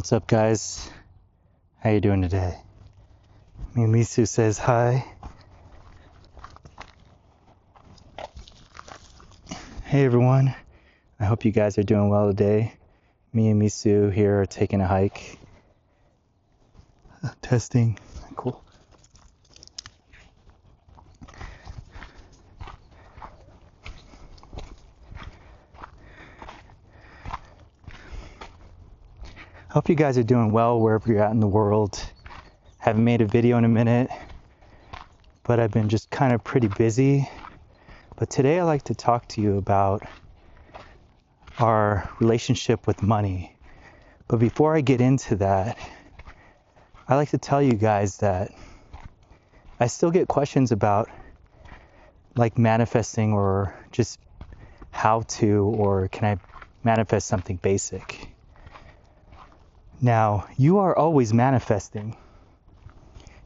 What's up, guys? How you doing today? Misu says hi. Hey everyone, I hope you guys are doing well today. Me and Misu here are taking a hike. Testing. Cool. Hope you guys are doing well wherever you're at in the world. Haven't made a video in a minute, but I've been just kind of pretty busy. But today I'd like to talk to you about our relationship with money. But before I get into that, I'd like to tell you guys that I still get questions about like manifesting or just how to, or can I manifest something basic? Now, you are always manifesting.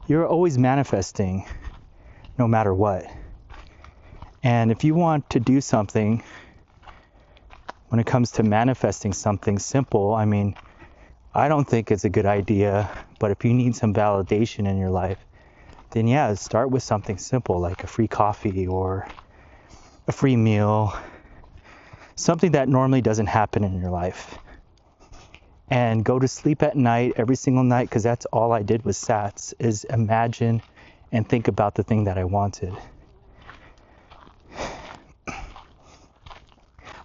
You're always manifesting no matter what. And if you want to do something, when it comes to manifesting something simple, I mean, I don't think it's a good idea, but if you need some validation in your life, then yeah, start with something simple like a free coffee or a free meal, something that normally doesn't happen in your life. And go to sleep at night every single night, because that's all I did with SATs, is imagine and think about the thing that I wanted.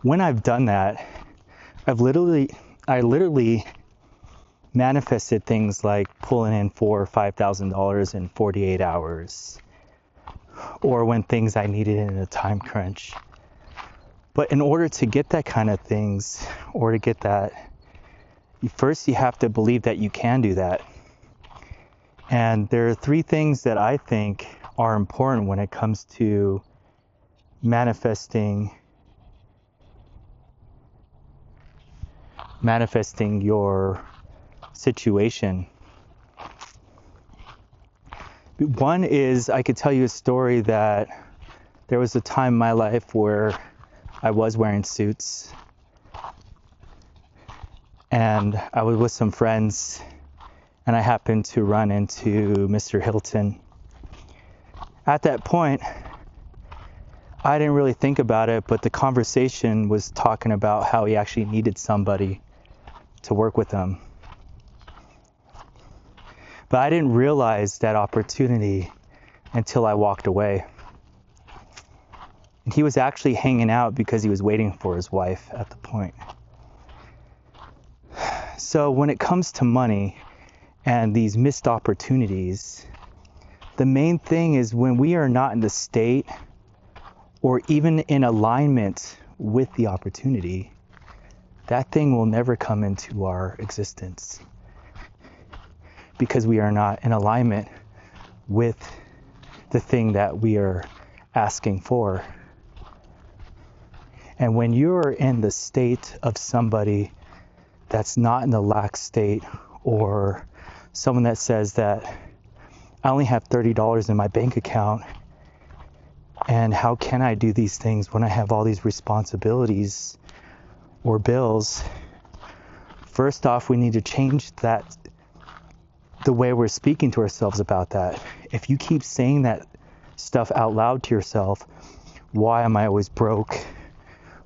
When I've done that, I literally manifested things like pulling in $4,000 or $5,000 in 48 hours, or when things I needed in a time crunch. But in order to get that kind of things, or to get that, first you have to believe that you can do that. And there are three things that I think are important when it comes to manifesting your situation. One is, I could tell you a story that there was a time in my life where I was wearing suits. And I was with some friends, and I happened to run into Mr. Hilton. At that point, I didn't really think about it, but the conversation was talking about how he actually needed somebody to work with him. But I didn't realize that opportunity until I walked away. And he was actually hanging out because he was waiting for his wife at the point. So when it comes to money and these missed opportunities, the main thing is when we are not in the state or even in alignment with the opportunity, that thing will never come into our existence, because we are not in alignment with the thing that we are asking for. And when you're in the state of somebody that's not in the lack state, or someone that says that I only have $30 in my bank account, and how can I do these things when I have all these responsibilities or bills? First off, we need to change that, the way we're speaking to ourselves about that. If you keep saying that stuff out loud to yourself, why am I always broke?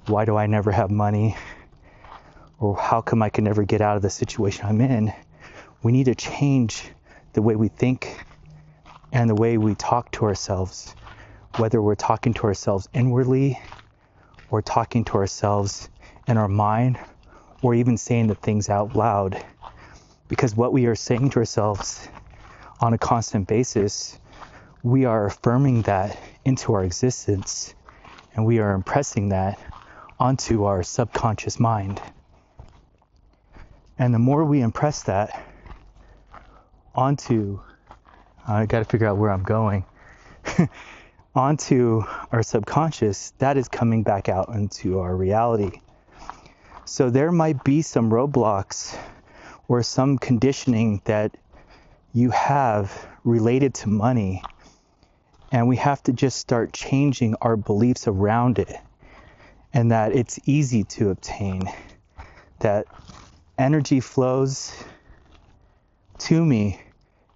Why do I never have money? Or how come I can never get out of the situation I'm in? We need to change the way we think and the way we talk to ourselves, whether we're talking to ourselves inwardly or talking to ourselves in our mind, or even saying the things out loud. Because what we are saying to ourselves on a constant basis, we are affirming that into our existence, and we are impressing that onto our subconscious mind. And the more we impress that onto, I got to figure out where I'm going, onto our subconscious, that is coming back out into our reality. So there might be some roadblocks or some conditioning that you have related to money, and we have to just start changing our beliefs around it, and that it's easy to obtain, that energy flows to me,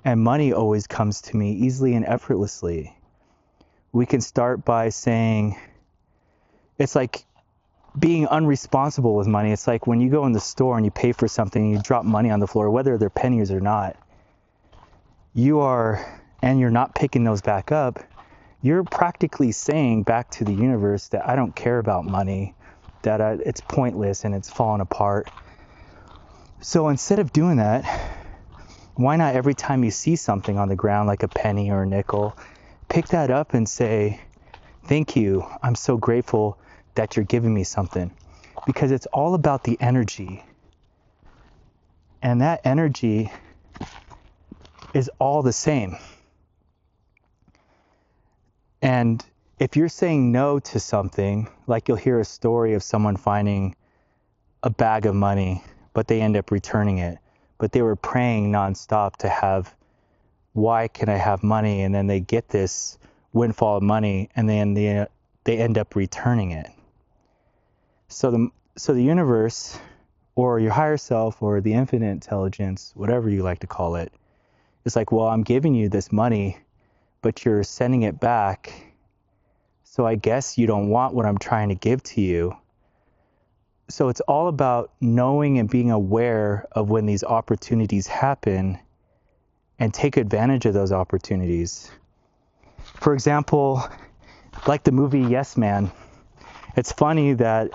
and money always comes to me easily and effortlessly. We can start by saying, it's like being unresponsible with money. It's like when you go in the store and you pay for something and you drop money on the floor, whether they're pennies or not, and you're not picking those back up, you're practically saying back to the universe that I don't care about money, that it's pointless and it's falling apart. So instead of doing that, why not every time you see something on the ground like a penny or a nickel, pick that up and say, thank you, I'm so grateful that you're giving me something. Because it's all about the energy. And that energy is all the same. And if you're saying no to something, like you'll hear a story of someone finding a bag of money, but they end up returning it. But they were praying nonstop to have, why can I have money? And then they get this windfall of money, and then they end up returning it. So the universe, or your higher self, or the infinite intelligence, whatever you like to call it, is like, well, I'm giving you this money, but you're sending it back. So I guess you don't want what I'm trying to give to you. So it's all about knowing and being aware of when these opportunities happen and take advantage of those opportunities. For example, like the movie Yes Man, it's funny that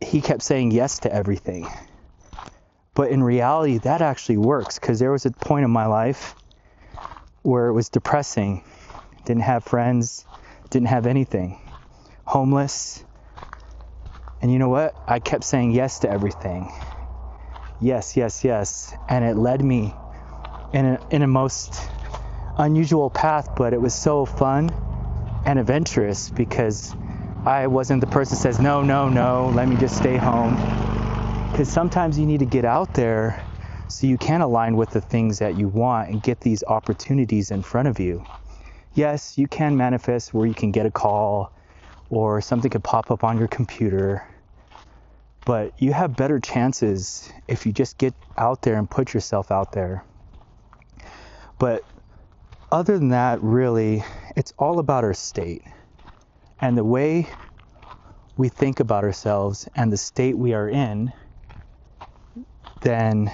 he kept saying yes to everything. But in reality, that actually works, because there was a point in my life where it was depressing. Didn't have friends, didn't have anything. Homeless. And you know what? I kept saying yes to everything. Yes, yes, yes. And it led me in a most unusual path, but it was so fun and adventurous, because I wasn't the person that says, no, let me just stay home. Because sometimes you need to get out there so you can align with the things that you want and get these opportunities in front of you. Yes, you can manifest where you can get a call or something could pop up on your computer, but you have better chances if you just get out there and put yourself out there. But other than that, really, it's all about our state and the way we think about ourselves and the state we are in. Then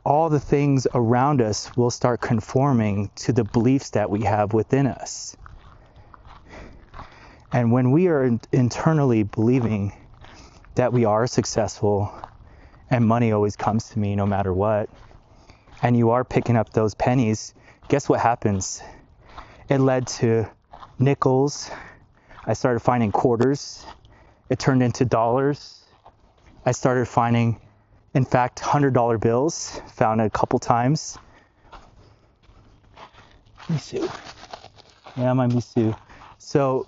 all the things around us will start conforming to the beliefs that we have within us. And when we are internally believing that we are successful and money always comes to me no matter what, and you are picking up those pennies, guess what happens? It led to nickels. I started finding quarters. It turned into dollars. I started finding, in fact, $100 bills, found it a couple times. Misu. Yeah, my Misu. So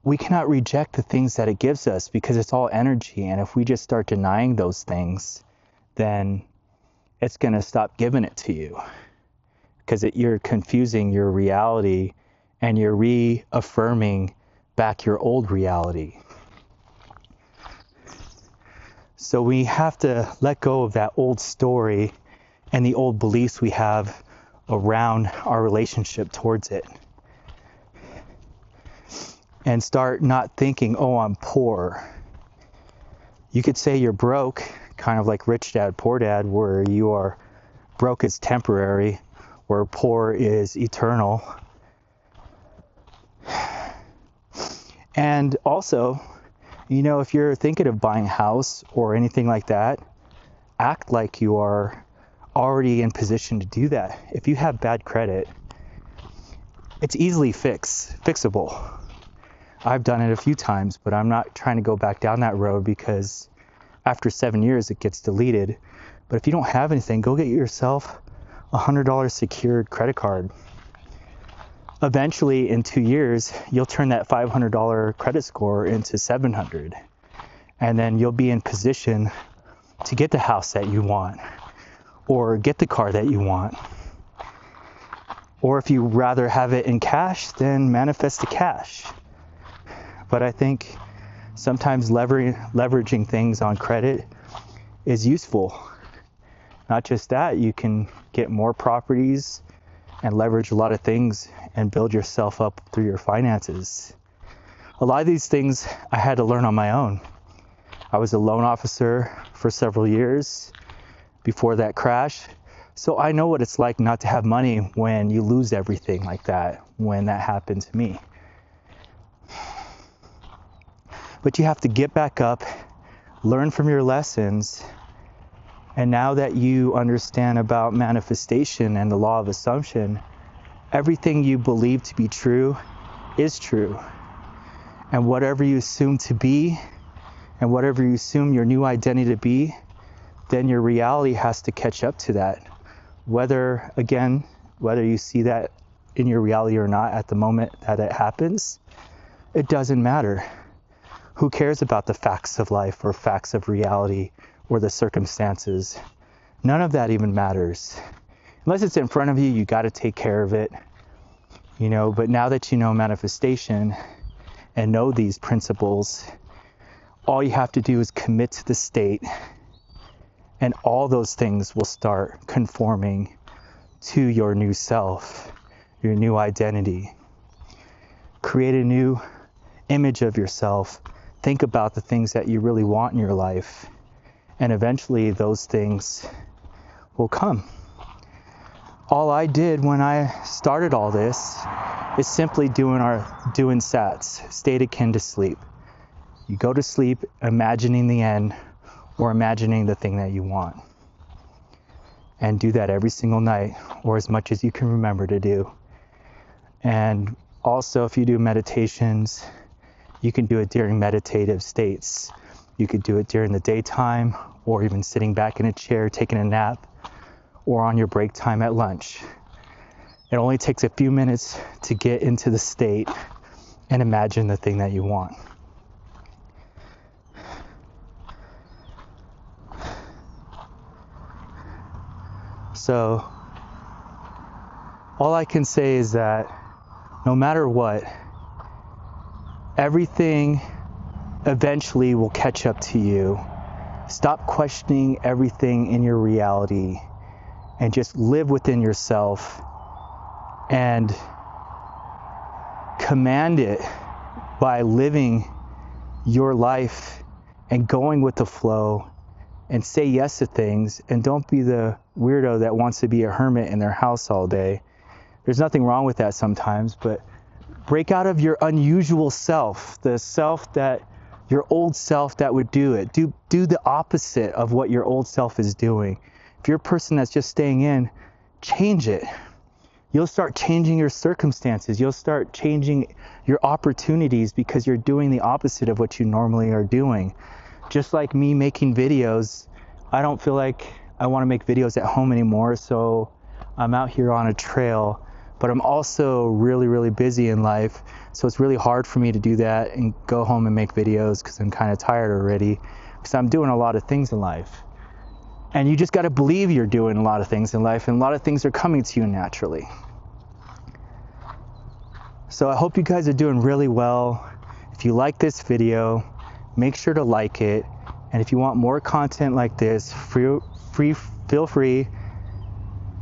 we cannot reject the things that it gives us, because it's all energy. And if we just start denying those things, then it's going to stop giving it to you, because you're confusing your reality and you're reaffirming back your old reality. So we have to let go of that old story and the old beliefs we have around our relationship towards it. And start not thinking, oh, I'm poor. You could say you're broke, kind of like Rich Dad, Poor Dad, where you are broke is temporary, where poor is eternal. And also, if you're thinking of buying a house or anything like that, act like you are already in position to do that. If you have bad credit, it's easily fixable. I've done it a few times, but I'm not trying to go back down that road, because after 7 years it gets deleted. But if you don't have anything, go get yourself a $100 secured credit card. Eventually, in 2 years, you'll turn that $500 credit score into $700. And then you'll be in position to get the house that you want, or get the car that you want. Or if you rather have it in cash, then manifest the cash. But I think sometimes leveraging things on credit is useful, Not just that, you can get more properties and leverage a lot of things and build yourself up through your finances. A lot of these things I had to learn on my own. I was a loan officer for several years before that crash. So I know what it's like not to have money when you lose everything like that, when that happened to me. But you have to get back up, learn from your lessons, and now that you understand about manifestation and the law of assumption, everything you believe to be true is true. And whatever you assume to be, and whatever you assume your new identity to be, then your reality has to catch up to that. Whether you see that in your reality or not at the moment that it happens, it doesn't matter. Who cares about the facts of life or facts of reality or the circumstances? None of that even matters. Unless it's in front of you, you got to take care of it. But now that you know manifestation and know these principles, all you have to do is commit to the state, and all those things will start conforming to your new self, your new identity. Create a new image of yourself. Think about the things that you really want in your life, and eventually those things will come. All I did when I started all this is simply doing SATs, state akin to sleep. You go to sleep imagining the end or imagining the thing that you want. And do that every single night, or as much as you can remember to do. And also, if you do meditations, you can do it during meditative states. You could do it during the daytime, or even sitting back in a chair, taking a nap, or on your break time at lunch. It only takes a few minutes to get into the state and imagine the thing that you want. So, all I can say is that no matter what, everything eventually will catch up to you. Stop questioning everything in your reality and just live within yourself and command it by living your life and going with the flow and say yes to things, and don't be the weirdo that wants to be a hermit in their house all day. There's nothing wrong with that sometimes, but break out of your unusual self, the self that your old self that would do it. Do the opposite of what your old self is doing. If you're a person that's just staying in, change it. You'll start changing your circumstances. You'll start changing your opportunities because you're doing the opposite of what you normally are doing. Just like me making videos, I don't feel like I want to make videos at home anymore, so I'm out here on a trail, but I'm also really, really busy in life, so it's really hard for me to do that and go home and make videos because I'm kind of tired already, because I'm doing a lot of things in life. And you just got to believe you're doing a lot of things in life, and a lot of things are coming to you naturally. So I hope you guys are doing really well. If you like this video, make sure to like it, and if you want more content like this, feel free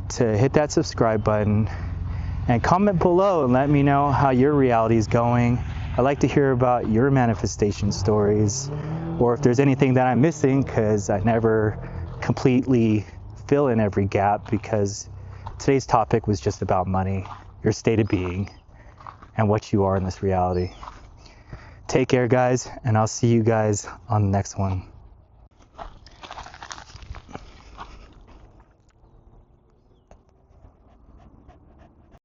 to hit that subscribe button and comment below and let me know how your reality is going. I'd like to hear about your manifestation stories, or if there's anything that I'm missing, because I never completely fill in every gap, because today's topic was just about money, your state of being, and what you are in this reality. Take care, guys, and I'll see you guys on the next one.